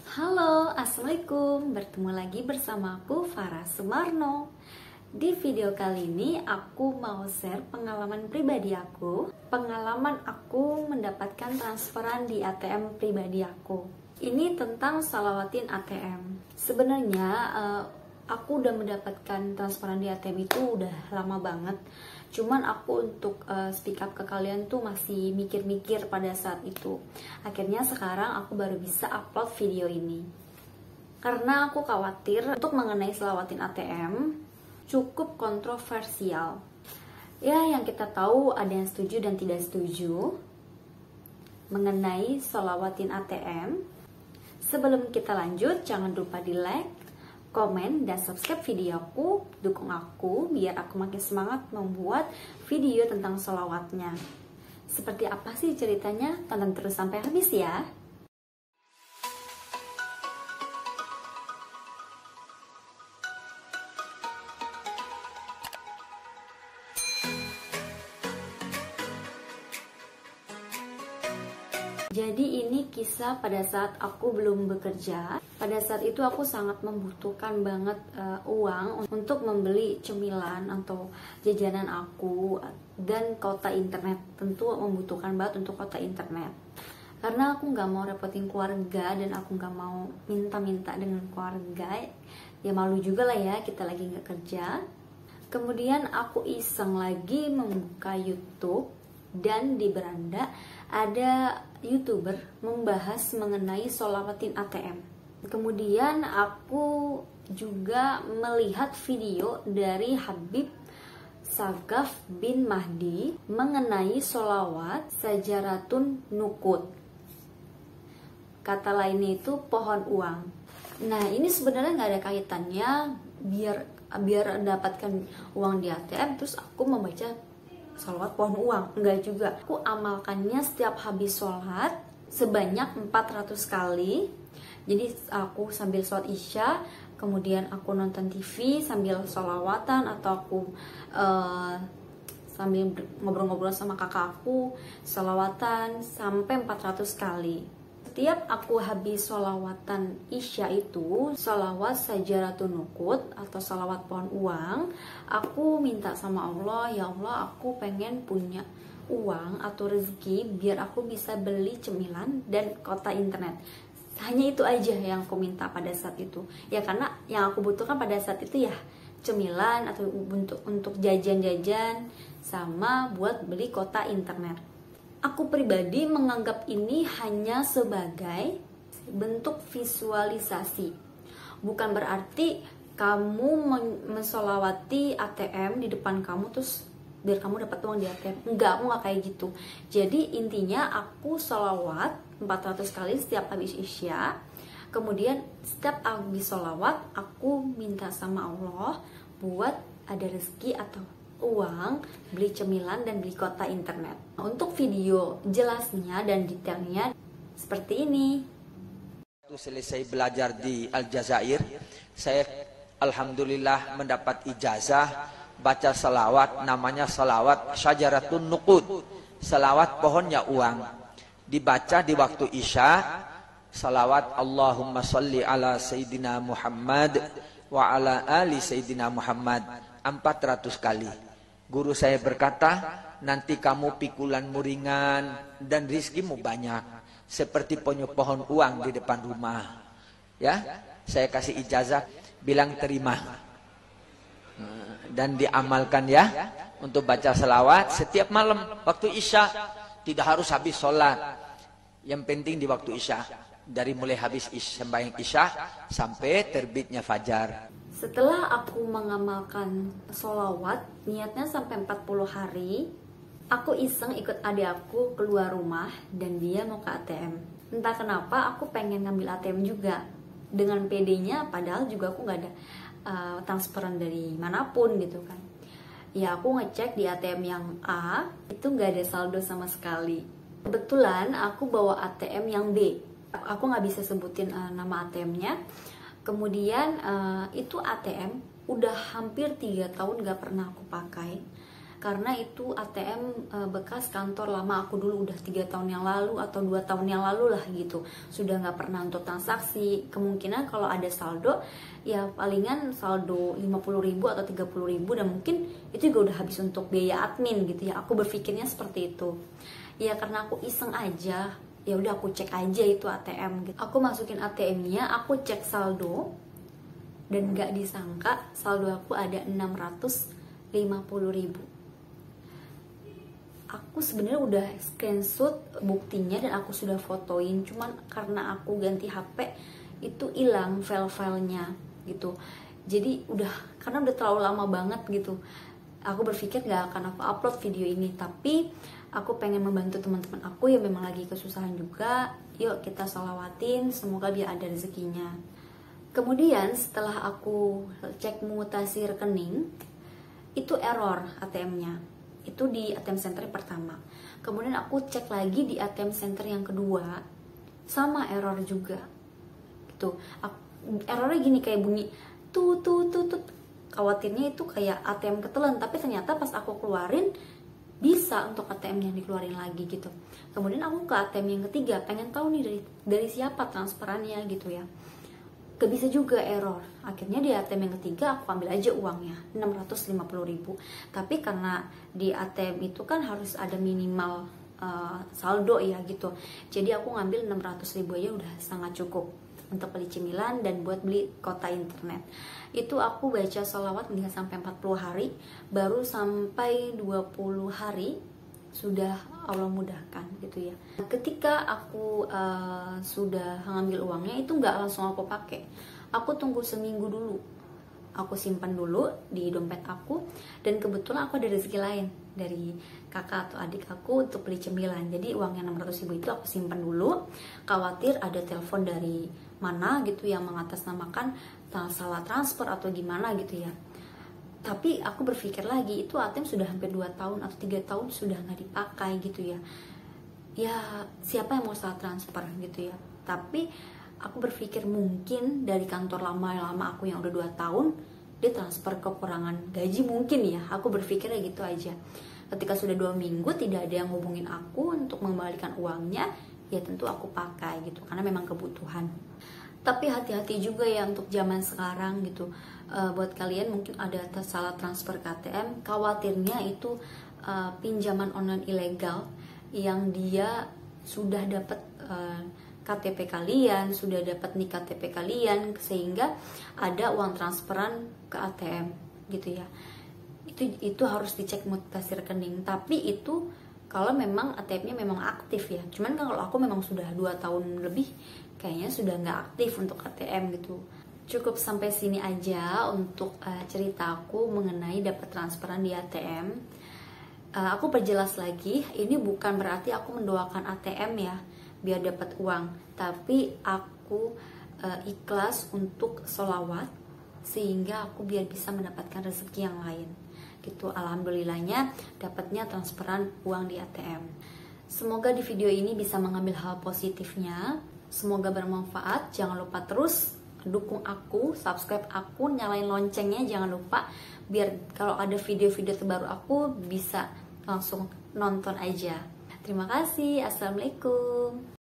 Halo, Assalamualaikum. Bertemu lagi bersama aku, Farah Sumarno. Di video kali ini aku mau share pengalaman pribadi aku. Pengalaman aku mendapatkan transferan di ATM pribadi aku. Ini tentang salawatin ATM. Sebenarnya aku udah mendapatkan transferan di ATM itu udah lama banget. Cuman aku untuk speak up ke kalian tuh masih mikir-mikir pada saat itu. Akhirnya sekarang aku baru bisa upload video ini. Karena aku khawatir untuk mengenai salawatin ATM cukup kontroversial. Ya, yang kita tahu ada yang setuju dan tidak setuju mengenai salawatin ATM. Sebelum kita lanjut, jangan lupa di like, komen, dan subscribe videoku. Dukung aku biar aku makin semangat membuat video tentang sholawatnya. Seperti apa sih ceritanya? Tonton terus sampai habis ya. Jadi ini kisah pada saat aku belum bekerja. Pada saat itu aku sangat membutuhkan banget uang untuk membeli cemilan atau jajanan aku dan kuota internet. Tentu membutuhkan banget untuk kuota internet. Karena aku nggak mau repotin keluarga dan aku nggak mau minta-minta dengan keluarga. Ya malu juga lah ya, kita lagi nggak kerja. Kemudian aku iseng lagi membuka YouTube dan di beranda ada YouTuber membahas mengenai sholawatin ATM. Kemudian aku juga melihat video dari Habib Sagaf bin Mahdi mengenai sholawat Sajaratun Nuqud. Kata lainnya itu pohon uang. Nah, ini sebenarnya nggak ada kaitannya biar dapatkan uang di ATM terus aku membaca sholawat pohon uang. Enggak juga. Aku amalkannya setiap habis sholat sebanyak 400 kali. Jadi aku sambil sholat isya, kemudian aku nonton TV sambil sholawatan, atau aku sambil ngobrol-ngobrol sama kakak aku sholawatan sampai 400 kali. Setiap aku habis sholawatan isya itu, sholawat Sajaratun Nuqud atau sholawat pohon uang, aku minta sama Allah, ya Allah aku pengen punya uang atau rezeki biar aku bisa beli cemilan dan kuota internet. Hanya itu aja yang aku minta pada saat itu. Ya karena yang aku butuhkan pada saat itu ya cemilan atau untuk jajan-jajan sama buat beli kuota internet. Aku pribadi menganggap ini hanya sebagai bentuk visualisasi. Bukan berarti kamu mensolawati ATM di depan kamu terus biar kamu dapat uang di ATM. Enggak, aku nggak kayak gitu. Jadi intinya aku sholawat 400 kali setiap habis isya. Kemudian setiap habis sholawat aku minta sama Allah buat ada rezeki atau uang, beli cemilan dan beli kuota internet. Untuk video jelasnya dan detailnya seperti ini. Selesai belajar di Aljazair, saya alhamdulillah mendapat ijazah baca salawat, namanya salawat Sajaratun Nuqud, salawat pohonnya uang. Dibaca di waktu isya, salawat Allahumma salli ala Sayyidina Muhammad wa ala ali Sayyidina Muhammad 400 kali. Guru saya berkata, nanti kamu pikulanmu ringan dan rizkimu banyak, seperti pohon uang di depan rumah. Ya, saya kasih ijazah, bilang terima dan diamalkan ya untuk baca selawat setiap malam waktu isya. Tidak harus habis sholat, yang penting di waktu isya, dari mulai habis sembahyang isya sampai terbitnya fajar. Setelah aku mengamalkan sholawat, niatnya sampai 40 hari, aku iseng ikut adik aku keluar rumah dan dia mau ke ATM. Entah kenapa aku pengen ngambil ATM juga dengan PD-nya, padahal juga aku nggak ada transferan dari manapun gitu kan. Ya aku ngecek di ATM yang A, itu nggak ada saldo sama sekali. Kebetulan aku bawa ATM yang B. Aku nggak bisa sebutin nama ATM-nya. Kemudian itu ATM udah hampir 3 tahun gak pernah aku pakai. karena itu ATM bekas kantor lama aku dulu, udah 3 tahun yang lalu atau 2 tahun yang lalu lah gitu, sudah nggak pernah untuk transaksi. Kemungkinan kalau ada saldo ya palingan saldo 50.000 atau 30.000, dan mungkin itu juga udah habis untuk biaya admin gitu ya. Aku berpikirnya seperti itu ya, karena aku iseng aja, ya udah aku cek aja itu ATM gitu. Aku masukin ATM-nya, aku cek saldo, dan gak disangka saldo aku ada 650.000. Aku sebenarnya udah screenshot buktinya dan aku sudah fotoin, cuman karena aku ganti HP itu hilang file-filenya gitu. Jadi karena udah terlalu lama banget gitu, aku berpikir gak akan aku upload video ini, tapi aku pengen membantu teman-teman aku yang memang lagi kesusahan juga. Yuk kita sholawatin, semoga biar ada rezekinya. Kemudian setelah aku cek mutasi rekening, itu error ATM-nya. Itu di ATM center yang pertama. Kemudian aku cek lagi di ATM center yang kedua, sama error juga. Gitu. Errornya gini, kayak bunyi tut. Khawatirnya itu kayak ATM ketelan, tapi ternyata pas aku keluarin bisa untuk ATM yang dikeluarin lagi gitu. Kemudian aku ke ATM yang ketiga, pengen tahu nih dari siapa transferannya gitu ya. Gak bisa juga, error. Akhirnya di ATM yang ketiga aku ambil aja uangnya 650.000. Tapi karena di ATM itu kan harus ada minimal saldo ya gitu, jadi aku ngambil 600.000 aja udah sangat cukup untuk beli cemilan dan buat beli kuota internet. Itu aku baca sholawat nggak sampai 40 hari, baru sampai 20 hari sudah Allah mudahkan gitu ya. Ketika aku sudah ngambil uangnya, itu nggak langsung aku pakai, aku tunggu seminggu dulu, aku simpan dulu di dompet aku. Dan kebetulan aku ada rezeki lain dari kakak atau adik aku untuk beli cemilan, jadi uangnya 600.000 itu aku simpan dulu, khawatir ada telepon dari mana gitu yang mengatasnamakan salah transfer atau gimana gitu ya. Tapi aku berpikir lagi, itu ATM sudah hampir 2 tahun atau 3 tahun sudah nggak dipakai gitu ya. Ya siapa yang mau salah transfer gitu ya. Tapi aku berpikir mungkin dari kantor lama aku yang udah 2 tahun, dia transfer kekurangan gaji mungkin ya. Aku berpikirnya gitu aja. Ketika sudah 2 minggu tidak ada yang hubungin aku untuk mengembalikan uangnya, ya tentu aku pakai gitu, karena memang kebutuhan. Tapi hati-hati juga ya untuk zaman sekarang gitu. Buat kalian mungkin ada salah transfer ke ATM, khawatirnya itu pinjaman online ilegal yang dia sudah dapat KTP kalian, sudah dapat nik KTP kalian, sehingga ada uang transferan ke ATM gitu ya. Itu harus dicek mutasi rekening. Tapi itu kalau memang ATM-nya memang aktif ya. Cuman kalau aku memang sudah 2 tahun lebih, kayaknya sudah nggak aktif untuk ATM gitu. Cukup sampai sini aja untuk cerita aku mengenai dapat transferan di ATM. Aku perjelas lagi, ini bukan berarti aku mendoakan ATM ya biar dapat uang, tapi aku ikhlas untuk sholawat sehingga aku biar bisa mendapatkan rezeki yang lain gitu. Alhamdulillahnya dapatnya transferan uang di ATM. Semoga di video ini bisa mengambil hal positifnya, semoga bermanfaat. Jangan lupa terus dukung aku, subscribe aku, nyalain loncengnya jangan lupa, biar kalau ada video-video terbaru aku bisa langsung nonton aja. Terima kasih. Assalamualaikum.